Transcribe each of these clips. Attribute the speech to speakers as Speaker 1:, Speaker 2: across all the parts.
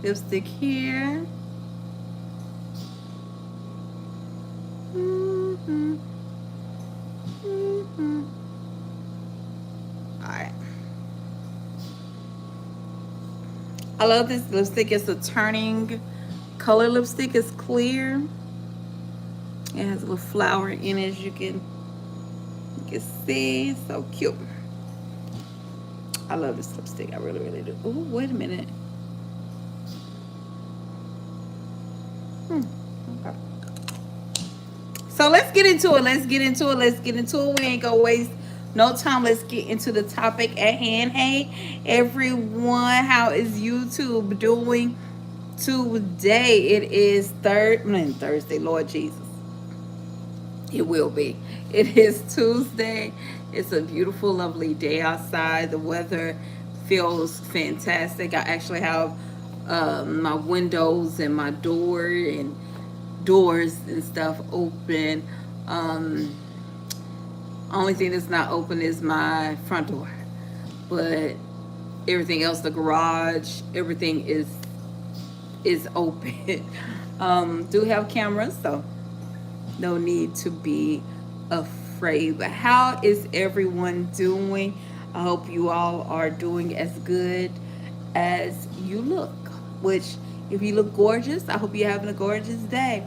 Speaker 1: lipstick here. Mm-hmm. Mm-hmm. All right. I love this lipstick. It's a turning color lipstick. It's clear. It has a little flower in it, as you can see. It's so cute. I love this lipstick. I really, really do. Oh, wait a minute. Okay. So let's get into it. Let's get into it. Let's get into it. We ain't gonna waste no time. Let's get into the topic at hand. Hey, everyone, how is YouTube doing today? It is Thursday, Lord Jesus. It will be. It is Tuesday. It's a beautiful, lovely day outside. The weather feels fantastic. I actually have my windows and my doors and stuff open. Only thing that's not open is my front door, but everything else, the garage, everything is open. Do have cameras, so no need to be afraid. But how is everyone doing? I hope you all are doing as good as you look. Which, if you look gorgeous, I hope you're having a gorgeous day.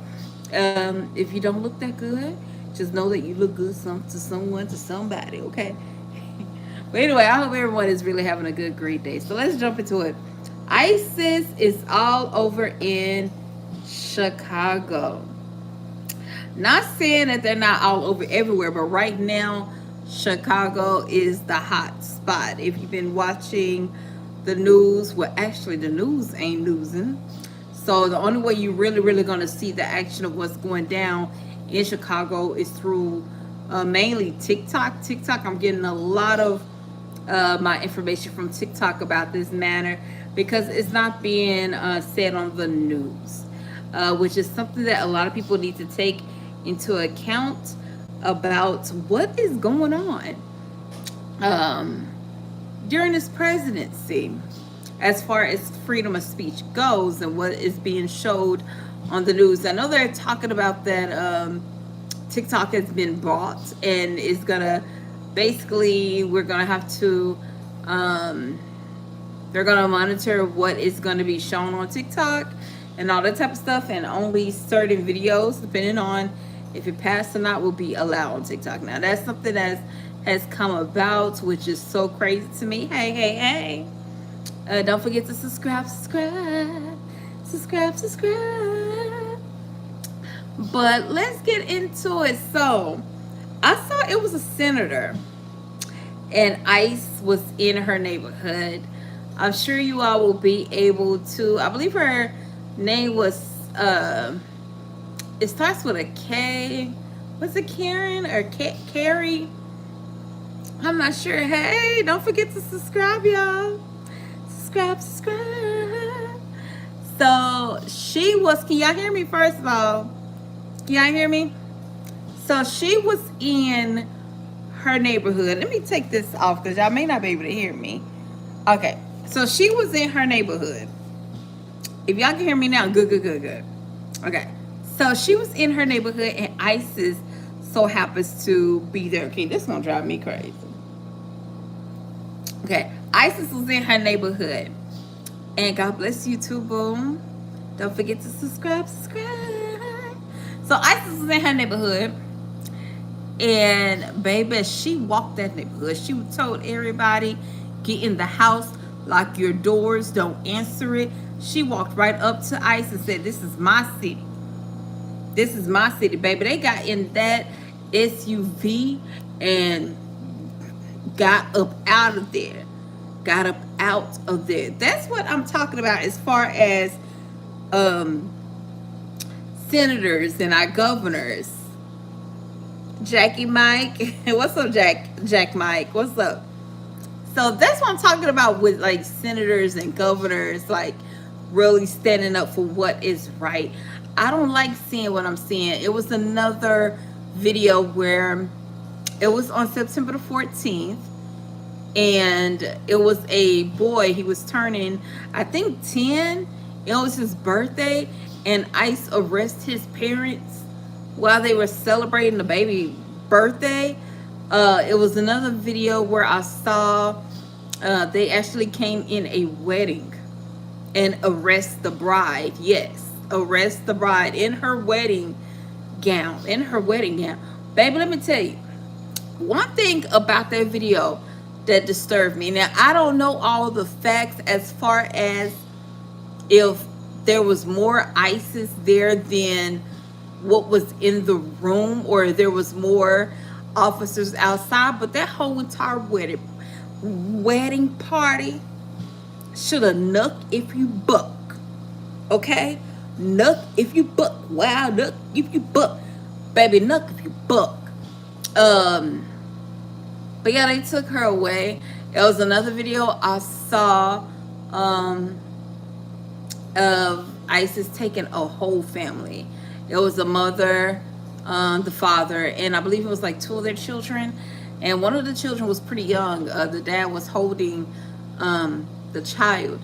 Speaker 1: If you don't look that good, just know that you look good to someone, to somebody, okay? But anyway, I hope everyone is really having a good, great day. So let's jump into it. ISIS is all over in Chicago. Not saying that they're not all over everywhere, but right now, Chicago is the hot spot. If you've been watching the news, well, actually, the news ain't losing. So the only way you really going to see the action of what's going down in Chicago is through mainly TikTok. TikTok, I'm getting a lot of my information from TikTok about this matter because it's not being said on the news, which is something that a lot of people need to take into account about what is going on during this presidency as far as freedom of speech goes and what is being showed on the news. I know they're talking about that TikTok has been bought and is gonna basically, we're gonna have to they're gonna monitor what is gonna be shown on TikTok and all that type of stuff, and only certain videos, depending on if it passed or not, will be allowed on TikTok. Now that's something that has come about, which is so crazy to me. Hey. Don't forget to subscribe. But let's get into it. So I saw it was a senator and ICE was in her neighborhood. I'm sure you all will be able to, I believe her name was it starts with a K. Was it Karen or Carrie? I'm not sure. Hey, don't forget to subscribe, y'all. Subscribe. So she was, can y'all hear me first of all? Can y'all hear me? So she was in her neighborhood. Let me take this off because y'all may not be able to hear me. Okay. So she was in her neighborhood. If y'all can hear me now, good. Okay. So she was in her neighborhood and ISIS so happens to be there. Okay, this is gonna drive me crazy. Okay, ISIS was in her neighborhood. And God bless you too, boom. Don't forget to subscribe. So ISIS was in her neighborhood. And baby, she walked that neighborhood. She told everybody, get in the house, lock your doors, don't answer it. She walked right up to ICE and said, this is my city. This is my city, baby. They got in that SUV and got up out of there. That's what I'm talking about as far as senators and our governors. Jackie Mike. What's up, Jack Mike? What's up? So that's what I'm talking about with like senators and governors, like really standing up for what is right. I don't like seeing what I'm seeing. It was another video where it was on September the 14th. And it was a boy, he was turning, I think 10, It was his birthday, and ICE arrested his parents while they were celebrating the baby birthday. It was another video where I saw they actually came in a wedding and arrest the bride. Yes, arrest the bride in her wedding gown. In her wedding gown. Baby, let me tell you, one thing about that video that disturbed me. Now, I don't know all the facts as far as if there was more ISIS there than what was in the room, or there was more officers outside, but that whole entire wedding party should have nuck if you buck. Okay? Nuck if you buck. Wow, nuck if you buck. Baby, nuck if you buck. But yeah, they took her away. It was another video I saw of ISIS taking a whole family. It was a mother, the father, and I believe it was like 2 of their children. And one of the children was pretty young. The dad was holding the child.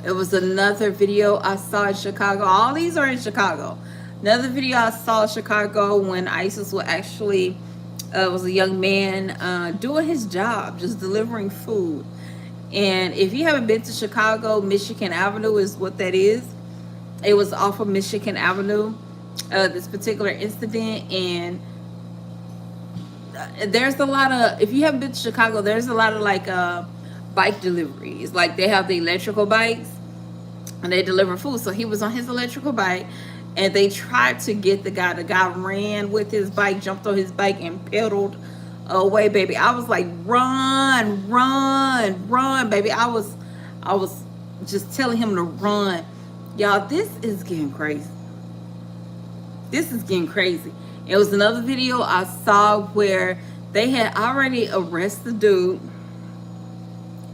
Speaker 1: It was another video I saw in Chicago. All these are in Chicago. Another video I saw in Chicago when ISIS was actually was a young man doing his job, just delivering food. And if you haven't been to Chicago, Michigan Avenue is what that is. It was off of Michigan Avenue, this particular incident. And there's a lot of, if you haven't been to Chicago, there's a lot of like bike deliveries. Like they have the electrical bikes and they deliver food. So he was on his electrical bike and they tried to get the guy. The guy ran with his bike, jumped on his bike and pedaled away, baby. I was like, run, run, run, baby. I was just telling him to run. Y'all, this is getting crazy. This is getting crazy. It was another video I saw where they had already arrested the dude.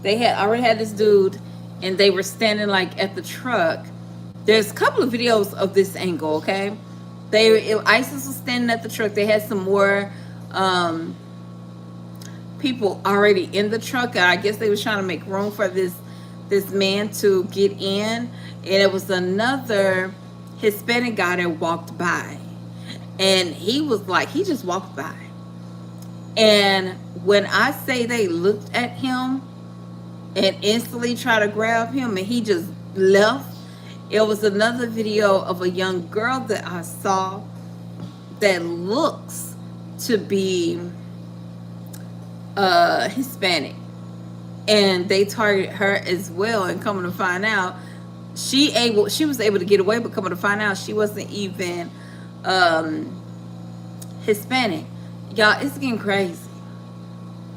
Speaker 1: They had already had this dude and they were standing like at the truck. There's a couple of videos of this angle, okay? ISIS was standing at the truck. They had some more people already in the truck. I guess they was trying to make room for this man to get in. And it was another Hispanic guy that walked by. And he was like, he just walked by. And when I say they looked at him and instantly tried to grab him and he just left, it was another video of a young girl that I saw that looks to be Hispanic. And they targeted her as well, and coming to find out, she was able to get away, but coming to find out she wasn't even Hispanic. Y'all, it's getting crazy.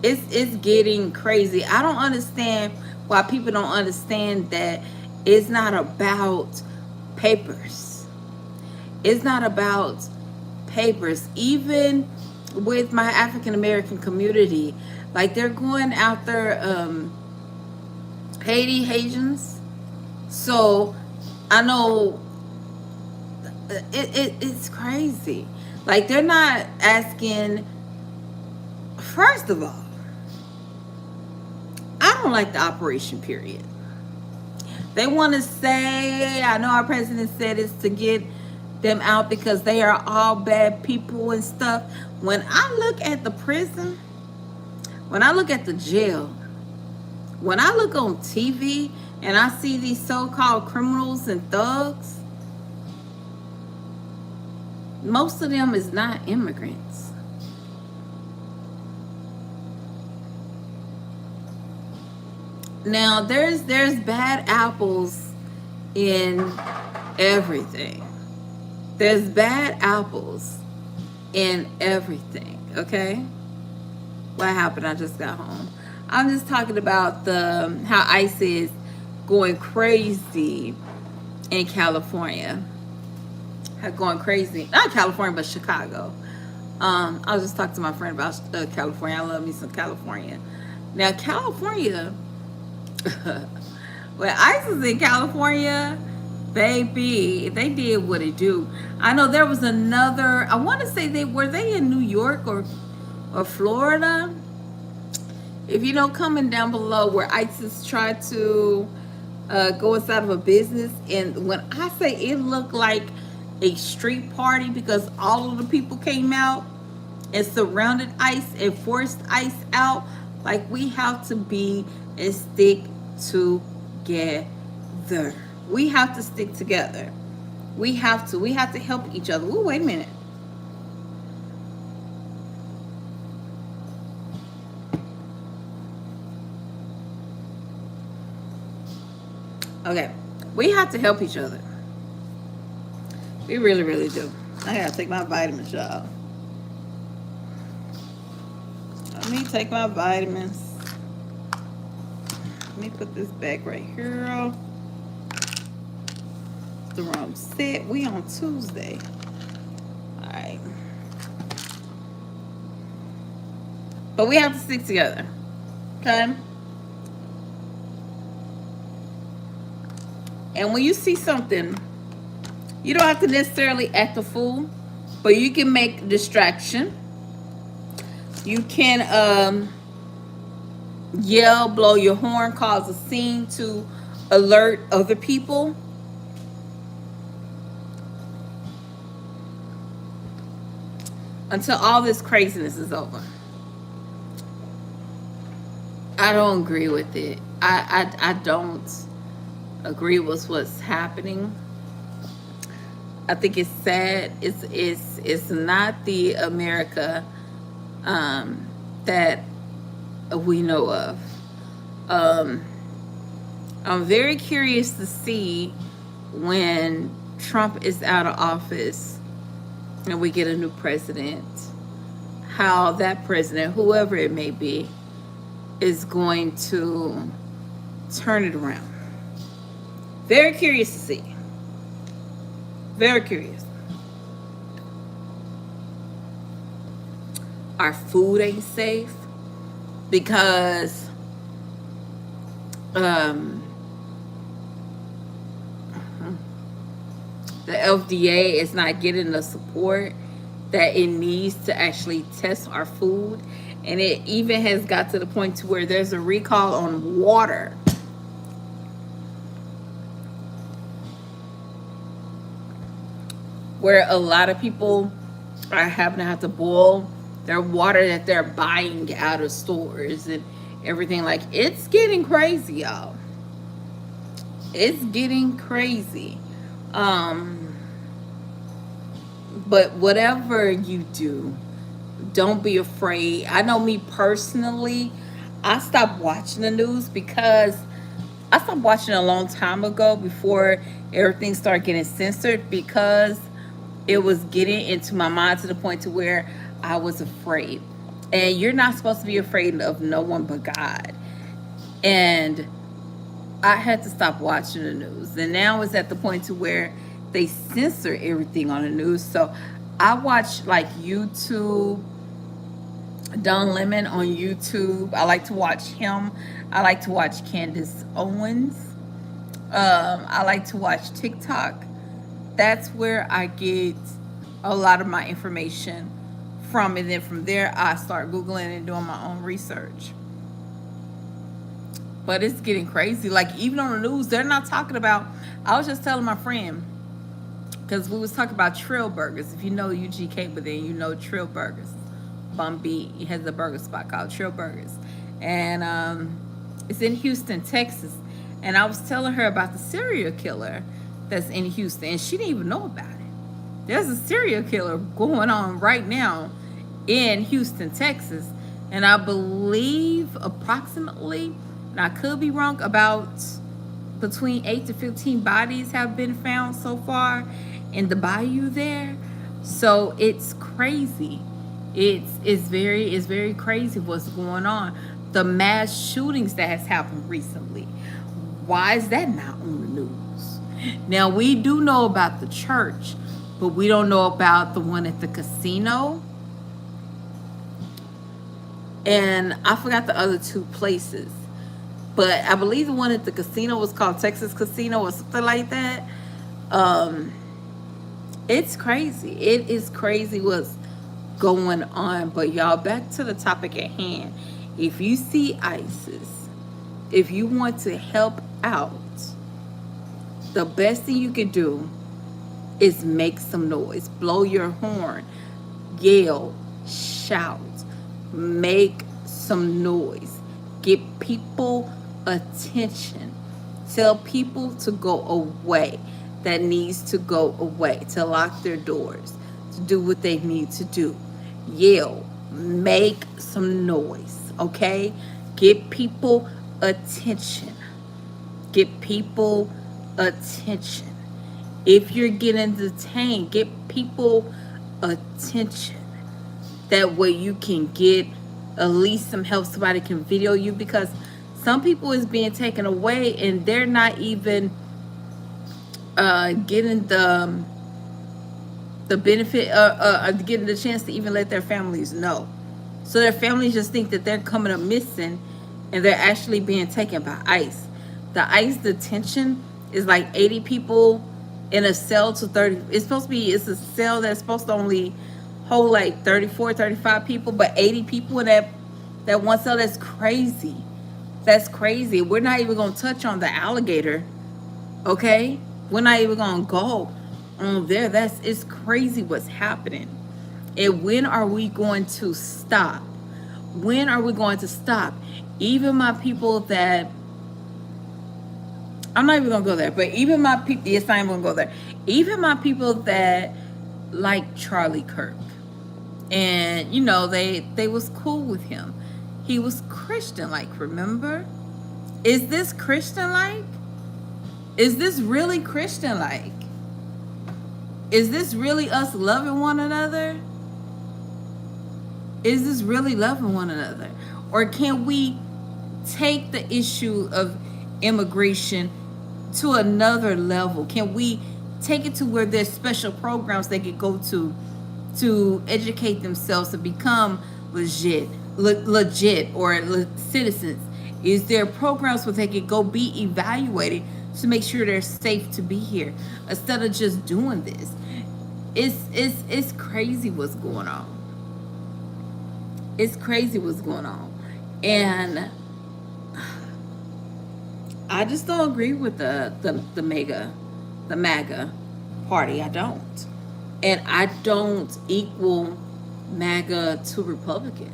Speaker 1: It's getting crazy. I don't understand why people don't understand that it's not about papers. It's not about papers. Even with my African American community, like they're going after Haitians. So I know it's crazy. Like they're not asking. First of all, I don't like the operation period. They want to say, I know our president said it's to get them out because they are all bad people and stuff. When I look at the prison, when I look at the jail, when I look on TV and I see these so-called criminals and thugs, most of them is not immigrants. Now, there's bad apples in everything. There's bad apples in everything, okay? What happened? I just got home. I'm just talking about how ICE is going crazy in California. Going crazy. Not California, but Chicago. I was just talking to my friend about California. I love me some California. Now, California... when ICE was in California, baby, they did what it do. I know there was another, I want to say were they in New York or Florida? If you know, comment down below where ISIS tried to go inside of a business, and when I say it looked like a street party because all of the people came out and surrounded ICE and forced ICE out, like we have to be and stick together. We have to stick together. We have to help each other. Ooh, wait a minute. Okay. We have to help each other. We really, really do. I gotta take my vitamins, y'all. Let me take my vitamins. Let me put this back right here. The wrong set. We on Tuesday. All right. But we have to stick together. Okay? And when you see something, you don't have to necessarily act a fool, but you can make a distraction. You can yell, blow your horn, cause a scene to alert other people. Until all this craziness is over. I don't agree with it. I don't agree with what's happening. I think it's sad. It's not the America that we know of. I'm very curious to see when Trump is out of office and we get a new president, how that president, whoever it may be, is going to turn it around. Very curious to see. Very curious. Our food ain't safe because the FDA is not getting the support that it needs to actually test our food. And it even has got to the point to where there's a recall on water. Where a lot of people are having to have to boil their water that they're buying out of stores and everything. Like, it's getting crazy, y'all. It's getting crazy. But whatever you do, don't be afraid. I know me personally, I stopped watching the news because I stopped watching a long time ago before everything started getting censored, because it was getting into my mind to the point to where I was afraid. And you're not supposed to be afraid of no one but God. And I had to stop watching the news. And now it's at the point to where they censor everything on the news. So I watch like YouTube, Don Lemon on YouTube. I like to watch him. I like to watch Candace Owens. I like to watch TikTok. That's where I get a lot of my information from. And then from there, I start Googling and doing my own research. But it's getting crazy. Like, even on the news, they're not talking about... I was just telling my friend, because we was talking about Trill Burgers. If you know UGK, but then you know Trill Burgers. Bum B, he has a burger spot called Trill Burgers. And it's in Houston, Texas. And I was telling her about the serial killer that's in Houston. And she didn't even know about it. There's a serial killer going on right now in Houston, Texas. And I believe approximately, and I could be wrong, about between 8 to 15 bodies have been found so far in the bayou there. So it's crazy. It's very crazy what's going on. The mass shootings that has happened recently. Why is that not on the news? Now, we do know about the church, but we don't know about the one at the casino. And I forgot the other two places. But I believe the one at the casino was called Texas Casino or something like that. It's crazy. It is crazy what's going on. But y'all, back to the topic at hand. If you see ISIS, if you want to help out, the best thing you can do is make some noise, blow your horn, yell, shout, make some noise, get people attention, tell people to go away that needs to go away, to lock their doors, to do what they need to do. Yell, make some noise, okay? Get people attention. Get people attention. If you're getting detained, get people attention. That way you can get at least some help. Somebody can video you, because some people is being taken away and they're not even getting the benefit, getting the chance to even let their families know. So their families just think that they're coming up missing, and they're actually being taken by ICE. The ICE detention is like 80 people in a cell to 30. It's a cell that's supposed to only hold like 34, 35 people, but 80 people in that one cell. That's crazy. That's crazy. We're not even going to touch on the alligator, okay? We're not even going to go on there. It's crazy what's happening. And when are we going to stop? When are we going to stop? Even my people that, I'm not even going to go there, but even my people, yes, I am going to go there. Even my people that like Charlie Kirk, and you know, they was cool with him. He was Christian-like, remember? Is this Christian-like? Is this really Christian-like? Is this really us loving one another? Is this really loving one another? Or can we take the issue of immigration to another level? Can we take it to where there's special programs they could go to educate themselves to become legit or citizens? Is there programs where they could go be evaluated to make sure they're safe to be here, instead of just doing this? It's crazy what's going on. It's crazy what's going on. And I just don't agree with the MAGA party. I don't. And I don't equal MAGA to Republican.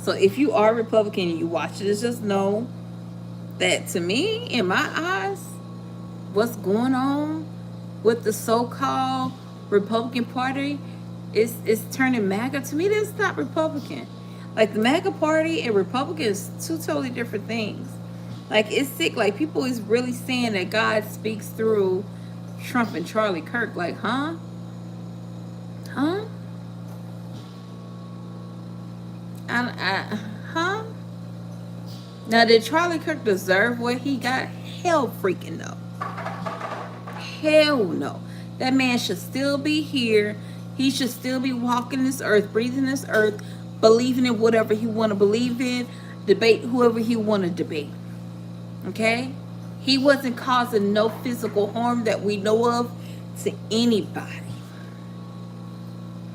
Speaker 1: So if you are Republican and you watch this, just know that to me, in my eyes, what's going on with the so-called Republican Party is turning MAGA. To me, that's not Republican. Like, the MAGA Party and Republican is two totally different things. Like, it's sick. Like, people is really saying that God speaks through Trump and Charlie Kirk. Like, huh? Huh? Now, did Charlie Kirk deserve what he got? Hell freaking no. Hell no. That man should still be here. He should still be walking this earth, breathing this earth, believing in whatever he want to believe in, debate whoever he want to debate. Okay? He wasn't causing no physical harm that we know of to anybody.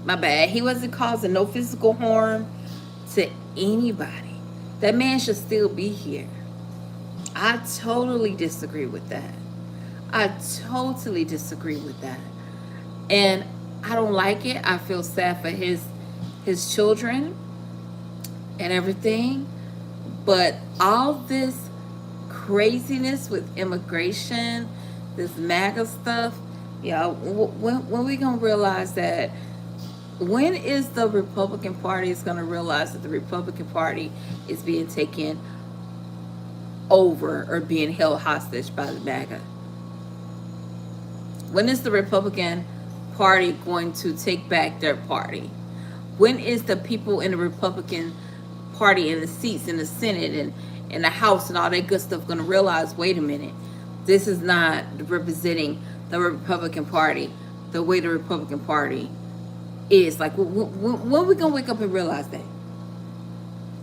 Speaker 1: My bad. He wasn't causing no physical harm to anybody. That man should still be here. I totally disagree with that. I totally disagree with that. And I don't like it. I feel sad for his children and everything. But all this craziness with immigration, this MAGA stuff, yeah, when we gonna realize that? When is the Republican Party is gonna realize that the Republican Party is being taken over or being held hostage by the MAGA? When is the Republican Party going to take back their party? When is the people in the Republican Party in the seats in the Senate and in the House and all that good stuff going to realize, wait a minute, this is not representing the Republican Party the way the Republican Party is? Like, when are we going to wake up and realize that?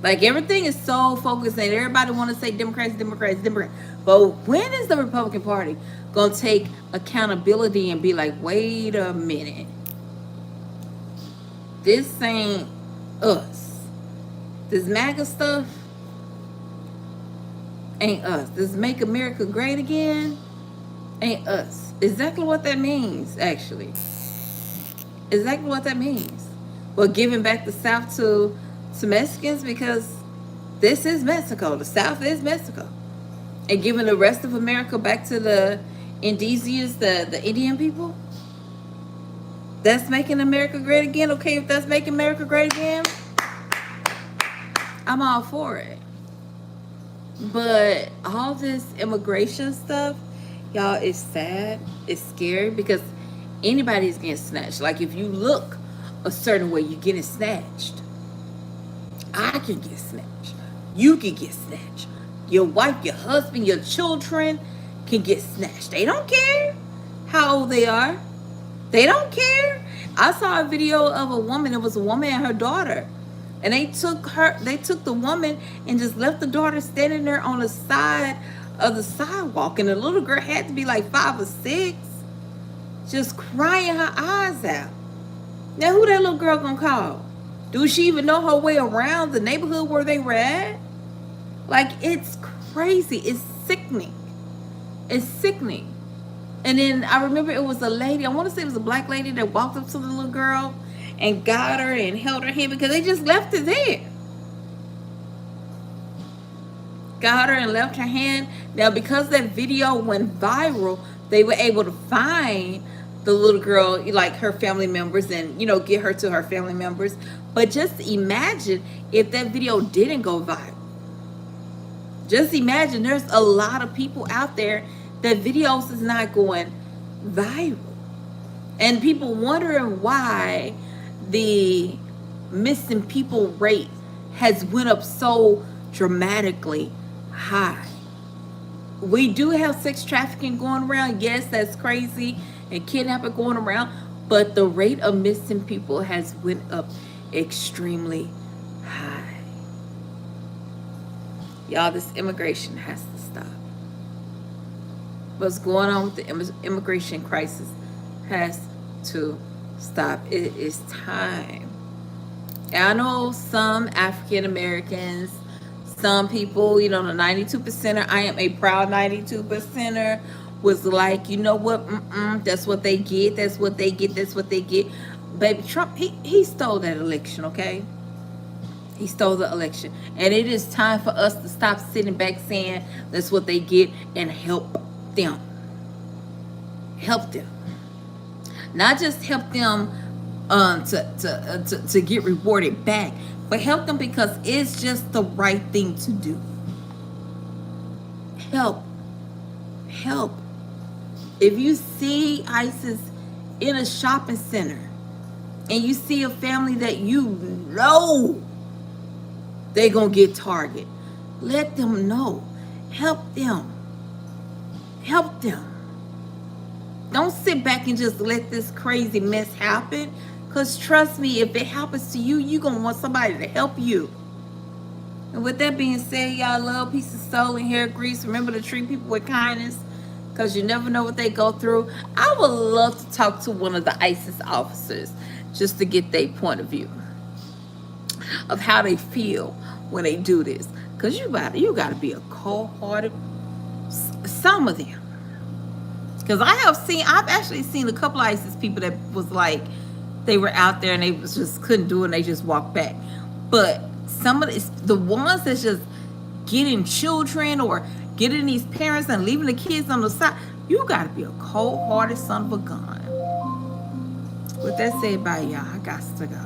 Speaker 1: Like, everything is so focused and everybody want to say Democrats. But when is the Republican Party going to take accountability and be like, wait a minute, this ain't us. This MAGA stuff ain't us. This Make America Great Again Ain't us. Exactly what that means, actually. Exactly what that means. Well, giving back the South to Mexicans, because this is Mexico. The South is Mexico. And giving the rest of America back to the indigenous, the Indian people. That's making America great again. Okay, if that's making America great again, I'm all for it. But all this immigration stuff, y'all, is sad. It's scary because anybody's getting snatched. Like if you look a certain way, you're getting snatched. I can get snatched. You can get snatched. Your wife, your husband, your children can get snatched. They don't care how old they are. They don't care. I saw a video of a woman. It was a woman and her daughter. And they took the woman and just left the daughter standing there on the side of the sidewalk. And the little girl had to be like 5 or 6, just crying her eyes out. Now, who that little girl gonna call? Do she even know her way around the neighborhood where they were at? Like, it's crazy. It's sickening. It's sickening. And then I remember it was a lady, I want to say it was a black lady that walked up to the little girl and got her and held her hand because they just left it there. Got her and left her hand. Now, because that video went viral, they were able to find the little girl, like her family members, and, you know, get her to her family members. But just imagine if that video didn't go viral. Just imagine there's a lot of people out there that videos is not going viral. And people wondering why the missing people rate has went up so dramatically high. We do have sex trafficking going around. Yes, that's crazy. And kidnapping going around. But the rate of missing people has went up extremely high. Y'all, this immigration has to stop. What's going on with the immigration crisis has to stop. It is time. And I know some African Americans, some people, you know, the 92%er, I am a proud 92%er, was like, you know what, that's what they get, that's what they get, that's what they get. Baby Trump, he stole that election, okay? He stole the election. And it is time for us to stop sitting back saying that's what they get and help them. Help them. Not just help them to get rewarded back, but help them because it's just the right thing to do. Help. Help. If you see ISIS in a shopping center and you see a family that you know they're going to get targeted, let them know. Help them. Help them. Don't sit back and just let this crazy mess happen. Because trust me, if it happens to you, you're going to want somebody to help you. And with that being said, y'all, love, peace, and soul, and hair grease. Remember to treat people with kindness, because you never know what they go through. I would love to talk to one of the ISIS officers just to get their point of view of how they feel when they do this. Because you got to be a cold-hearted, some of them. Because I've actually seen a couple of ISIS people that was like, they were out there and they just couldn't do it and they just walked back. But some of the ones that's just getting children or getting these parents and leaving the kids on the side, you got to be a cold-hearted son of a gun. With that said, bye, y'all. I got to go.